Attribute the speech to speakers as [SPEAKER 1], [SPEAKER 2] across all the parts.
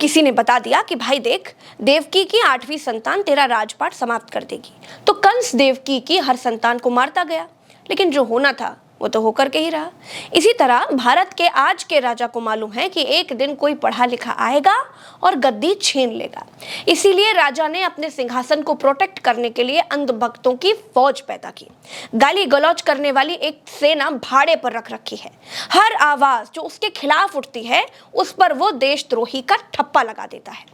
[SPEAKER 1] किसी ने बता दिया कि भाई देख, देवकी की 8वीं संतान तेरा राजपाट समाप्त कर देगी, तो कंस देवकी की हर संतान को मारता गया, लेकिन जो होना था वो तो होकर के ही रहा। इसी तरह भारत के आज के राजा को मालूम है कि एक दिन कोई पढ़ा लिखा आएगा और गद्दी छीन लेगा। इसीलिए राजा ने अपने सिंहासन को प्रोटेक्ट करने के लिए अंधभक्तों की फौज पैदा की। गाली गलौज करने वाली एक सेना भाड़े पर रख रखी है। हर आवाज जो उसके खिलाफ उठती है उस पर वो देशद्रोही का ठप्पा लगा देता है।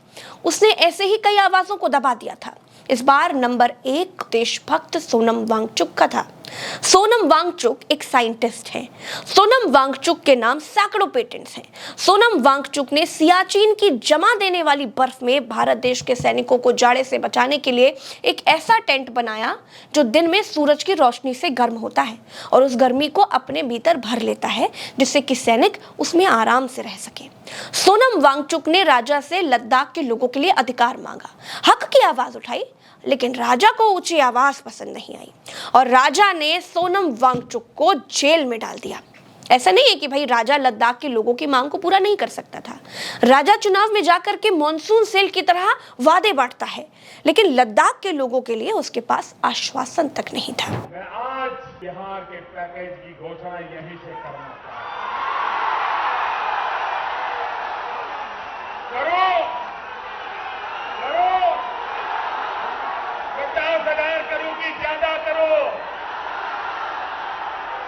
[SPEAKER 1] उसने ऐसे ही कई आवाजों को दबा दिया था। इस बार नंबर 1 देशभक्त सोनम वांगचुक का था। सोनम वांगचुक एक साइंटिस्ट हैं। सोनम वांगचुक के नाम सैकड़ों पेटेंट्स हैं। सोनम वांगचुक ने सियाचिन की जमा देने वाली बर्फ में भारत देश के सैनिकों को जाड़े से बचाने के लिए एक ऐसा टेंट बनाया जो दिन में सूरज की रोशनी से गर्म होता है और उस गर्मी को अपने भीतर भर लेता है, जिससे कि सैनिक उसमें आराम से रह सके। सोनम वांगचुक ने राजा से लद्दाख के लोगों के लिए अधिकार मांगा, हक की आवाज उठाई, लेकिन राजा को ऊंची आवाज पसंद नहीं आई और राजा ने सोनम वांगचुक को जेल में डाल दिया। ऐसा नहीं है कि भाई राजा लद्दाख के लोगों की मांग को पूरा नहीं कर सकता था। राजा चुनाव में जाकर के मॉनसून सेल की तरह वादे बांटता है, लेकिन लद्दाख के लोगों के लिए उसके पास आश्वासन तक नहीं था।
[SPEAKER 2] मैं आज बिहार के पैकेज की घोषणा यहीं से करना करो 50,000 करोड़ की ज्यादा करो,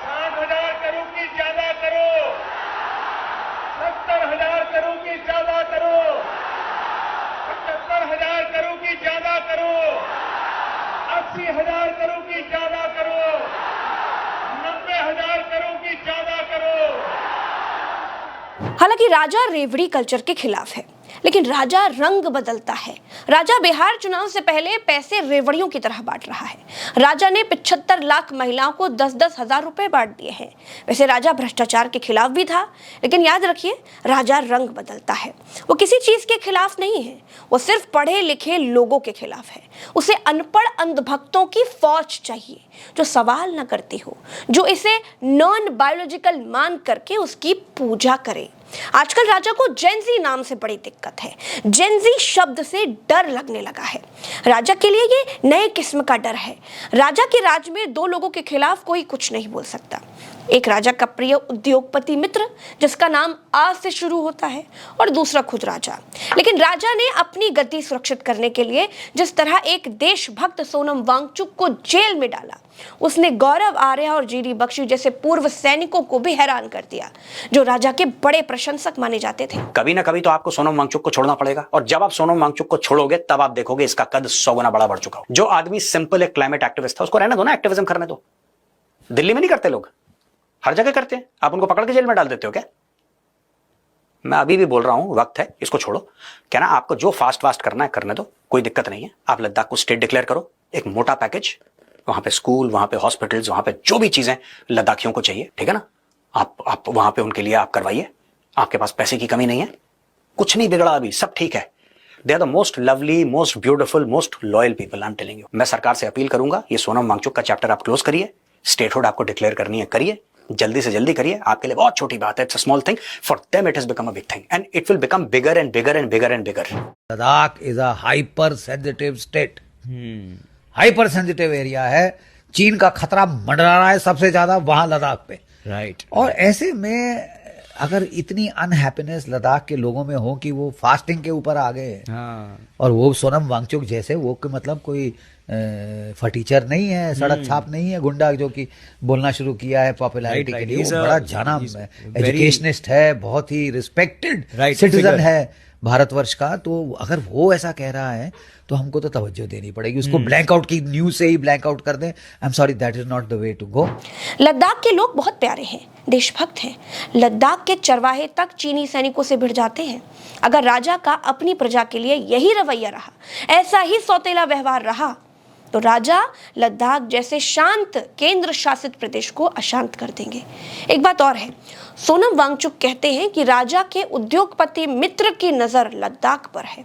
[SPEAKER 2] 60,000 करोड़ की ज्यादा करो, 70,000 करोड़ की ज्यादा करो, 75,000 करोड़ की ज्यादा करो, 80,000 करोड़ की ज्यादा करो, 90,000 करोड़ की ज्यादा करो।
[SPEAKER 1] हालांकि राजा रेवड़ी कल्चर के खिलाफ है, लेकिन राजा रंग बदलता है। राजा बिहार चुनाव से पहले पैसे रेवड़ियों की तरह बांट रहा है। राजा ने 75 लाख महिलाओं को 10-10 हजार रुपए बांट दिए हैं। वैसे राजा भ्रष्टाचार के खिलाफ भी था, लेकिन याद रखिए, राजा रंग बदलता है। वो किसी चीज के खिलाफ नहीं है, वो सिर्फ पढ़े लिखे लोगों के खिलाफ है। उसे अनपढ़ अंधभक्तों की फौज चाहिए जो सवाल न करती हो, जो इसे नॉन बायोलॉजिकल मान करके उसकी पूजा करे। आजकल राजा को जेनजी नाम से बड़ी दिक्कत है। जेनजी शब्द से डर लगने लगा है। राजा के लिए ये नए किस्म का डर है। राजा के राज में 2 लोगों के खिलाफ कोई कुछ नहीं बोल सकता। एक राजा का प्रिय उद्योगपति मित्र जिसका नाम आ से शुरू होता है, और दूसरा खुद राजा। लेकिन राजा ने अपनी गद्दी सुरक्षित करने के लिए जिस तरह एक देशभक्त सोनम वांगचुक को जेल में डाला, उसने गौरव आर्य और जीडी बख्शी जैसे पूर्व सैनिकों को भी हैरान कर दिया, जो राजा के बड़े प्रशंसक माने जाते थे।
[SPEAKER 3] कभी ना कभी तो आपको सोनम वांगचुक को छोड़ना पड़ेगा, और जब आप सोनम वांगचुक को छोड़ोगे तब आप देखोगे इसका कद 100 गुना बड़ा बढ़ चुका हो। जो आदमी सिंपल एक क्लाइमेट एक्टिविस्ट था, उसको रहने दो ना, एक्टिविज्म करने दो। दिल्ली में नहीं करते लोग, हर जगह करते हैं। आप उनको पकड़ के जेल में डाल देते हो क्या? मैं अभी भी बोल रहा हूं, वक्त है, इसको छोड़ो। क्या ना, आपको जो फास्ट करना है करने दो, कोई दिक्कत नहीं है। आप लद्दाख को स्टेट डिक्लेयर करो, एक मोटा पैकेज, वहां पे स्कूल, वहां पे हॉस्पिटल्स, वहां पे जो भी चीजें लद्दाखियों को चाहिए, ठीक है ना, आप वहां पे उनके लिए आप करवाइए। आपके पास पैसे की कमी नहीं है, कुछ नहीं बिगड़ा, अभी सब ठीक है। They are the most lovely, most beautiful, most loyal people, I am telling you. मैं सरकार से अपील करूंगा, ये सोनम वांगचुक का चैप्टर आप क्लोज करिए। स्टेटहुड आपको डिक्लेयर करनी है, करिए, जल्दी से जल्दी करिए। आपके लिए बहुत छोटी बात है, it's a small thing, for them it has become a big thing and it will become bigger and bigger and bigger and bigger.
[SPEAKER 4] Ladakh is a hyper sensitive state, hyper sensitive area है। चीन का खतरा मंडरा रहा है सबसे ज्यादा वहां लद्दाख पे, राइट। और ऐसे में अगर इतनी अनहैप्पीनेस लद्दाख के लोगों में हो कि वो फास्टिंग के ऊपर आ गए, और वो सोनम वांगचुक जैसे, वो मतलब कोई फटीचर नहीं है, सड़क छाप नहीं है, गुंडा जो कि बोलना शुरू किया है पॉपुलैरिटी के लिए। वो बड़ा जाना एजुकेशनिस्ट है, बहुत ही रिस्पेक्टेड सिटीजन है भारतवर्ष का। तो अगर वो ऐसा कह रहा है तो हमको तो तवज्जो देनी पड़ेगी। उसको ब्लैंक आउट की न्यूज से ही ब्लैंक आउट कर दें। I am sorry, that is not the way to go.
[SPEAKER 1] Ladakh के लोग बहुत प्यारे हैं, देशभक्त हैं। लद्दाख के चरवाहे तक चीनी सैनिकों से भिड़ जाते हैं। अगर राजा का अपनी प्रजा के लिए यही रवैया रहा, ऐसा ही सौतेला व्यवहार रहा, तो राजा लद्दाख जैसे शांत केंद्र शासित प्रदेश को अशांत कर देंगे। एक बात और है, सोनम वांगचुक कहते हैं कि राजा के उद्योगपति मित्र की नजर लद्दाख पर है।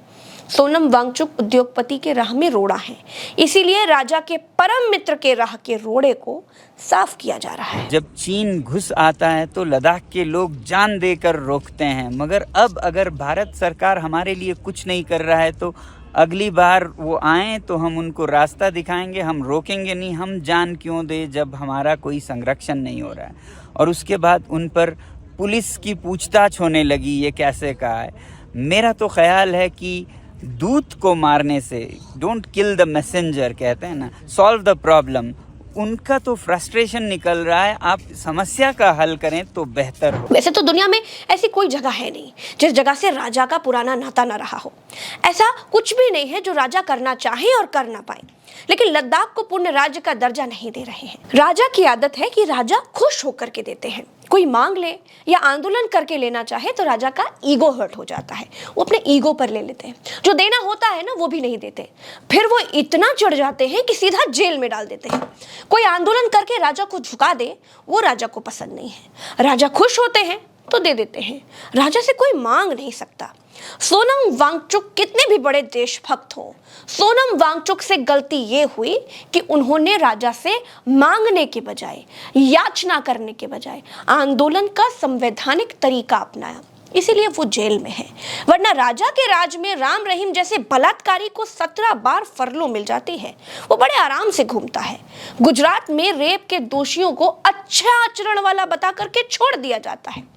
[SPEAKER 1] सोनम वांगचुक उद्योगपति के राह में रोड़ा है, इसीलिए राजा के परम मित्र के राह के रोड़े को साफ किया जा रहा है।
[SPEAKER 5] जब चीन घुस आता है तो लद्दाख के लोग जान देकर रोकते हैं, मगर अब अगर भारत सरकार हमारे लिए कुछ नहीं कर रहा है तो अगली बार वो आए तो हम उनको रास्ता दिखाएंगे, हम रोकेंगे नहीं। हम जान क्यों दे जब हमारा कोई संरक्षण नहीं हो रहा है। और उसके बाद उन पर पुलिस की पूछताछ होने लगी, ये कैसे कहा है। मेरा तो ख्याल है कि दूत को मारने से, डोंट किल द मैसेंजर कहते हैं ना, सॉल्व द प्रॉब्लम। उनका तो फ्रस्ट्रेशन निकल रहा है, आप समस्या का हल करें तो बेहतर हो।
[SPEAKER 1] वैसे तो दुनिया में ऐसी कोई जगह है नहीं जिस जगह से राजा का पुराना नाता न रहा हो। ऐसा कुछ भी नहीं है जो राजा करना चाहे और कर ना पाए, लेकिन लद्दाख को पूर्ण राज्य का दर्जा नहीं दे रहे हैं। राजा की आदत है कि राजा खुश होकर के देते हैं। कोई मांग ले या आंदोलन करके लेना चाहे तो राजा का ईगो हर्ट हो जाता है, वो अपने ईगो पर ले लेते हैं। जो देना होता है ना वो भी नहीं देते, फिर वो इतना चढ़ जाते हैं कि सीधा जेल में डाल देते हैं। कोई आंदोलन करके राजा को झुका दे वो राजा को पसंद नहीं है। राजा खुश होते हैं तो दे देते हैं, राजा से कोई मांग नहीं सकता। सोनम वांगचुक कितने भी बड़े देशभक्त हो, सोनम वांगचुक से गलती ये हुई कि उन्होंने राजा से मांगने के बजाय, याचना करने के बजाय आंदोलन का संवैधानिक तरीका अपनाया, इसीलिए वो जेल में है। वरना राजा के राज में राम रहीम जैसे बलात्कारी को 17 बार फरलो मिल जाती है, वो बड़े आराम से घूमता है। गुजरात में रेप के दोषियों को अच्छा आचरण वाला बता करके छोड़ दिया जाता है।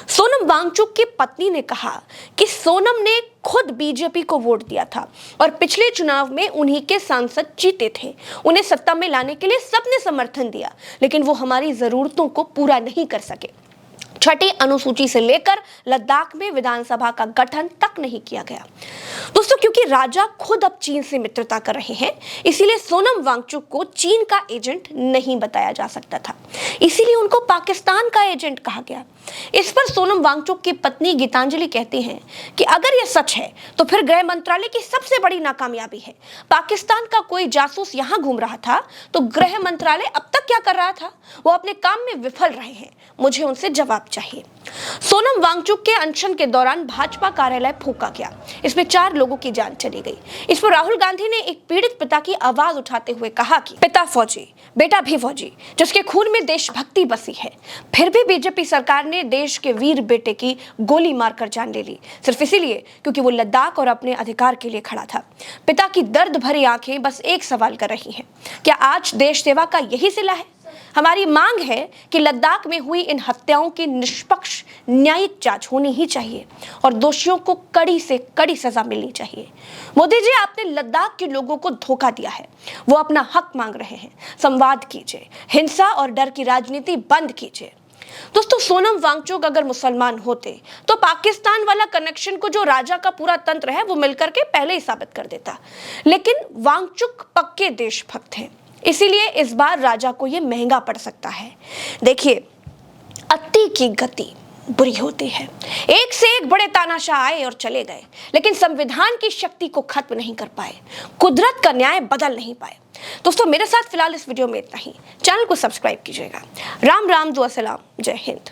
[SPEAKER 1] सोनम वांगचुक की पत्नी ने कहा कि सोनम ने खुद बीजेपी को वोट दिया था और पिछले चुनाव में उन्हीं के सांसद जीते थे। उन्हें सत्ता में लाने के लिए सबने समर्थन दिया, लेकिन वो हमारी जरूरतों को पूरा नहीं कर सके। छठी अनुसूची से लेकर लद्दाख में विधानसभा का गठन तक नहीं किया गया। दोस्तों, क्योंकि राजा खुद अब चीन से मित्रता कर रहे हैं, इसीलिए सोनम वांगचुक को चीन का एजेंट नहीं बताया जा सकता था, इसीलिए उनको पाकिस्तान का एजेंट कहा गया। इस पर सोनम वांगचुक की पत्नी गीतांजलि कहती हैं कि अगर यह सच है तो फिर गृह मंत्रालय की सबसे बड़ी नाकामयाबी है। पाकिस्तान का कोई जासूस यहां घूम रहा था तो गृह मंत्रालय अब तक क्या कर रहा था? वो अपने काम में विफल रहे हैं, मुझे उनसे जवाब चाहिए। सोनम वांगचुक के अनशन के दौरान भाजपा कार्यालय फूंका गया, इसमें 4 लोगों की जान चली गई। इस पर राहुल गांधी ने एक पीड़ित पिता की आवाज उठाते हुए कहा कि पिता फौजी, बेटा भी फौजी, जिसके खून में देशभक्ति बसी है, फिर भी बीजेपी सरकार ने देश के वीर बेटे की गोली मारकर जान ले ली, सिर्फ इसीलिए क्योंकि वो लद्दाख और अपने अधिकार के लिए खड़ा था। पिता की दर्द भरी आंखें बस एक सवाल कर रही हैं, क्या आज देश सेवा का यही सिला है? हमारी मांग है कि लद्दाख में हुई इन हत्याओं की निष्पक्ष न्यायिक जांच होनी ही चाहिए और दोषियों को कड़ी से कड़ी सजा मिलनी चाहिए। मोदी जी, आपने लद्दाख के लोगों को धोखा दिया है, वो अपना हक मांग रहे हैं। संवाद कीजिए, हिंसा और डर की राजनीति बंद कीजिए। दोस्तों, सोनम वांगचुक अगर मुसलमान होते तो पाकिस्तान वाला कनेक्शन को जो राजा का पूरा तंत्र है वो मिलकर के पहले ही साबित कर देता, लेकिन वांगचुक पक्के देशभक्त हैं, इसीलिए इस बार राजा को ये महंगा पड़ सकता है। देखिए, अति की गति बुरी होती है। एक से एक बड़े तानाशाह आए और चले गए, लेकिन संविधान की शक्ति को खत्म नहीं कर पाए, कुदरत का न्याय बदल नहीं पाए। दोस्तों, मेरे साथ फिलहाल इस वीडियो में इतना ही। चैनल को सब्सक्राइब कीजिएगा। राम राम, दुआ सलाम, जय हिंद।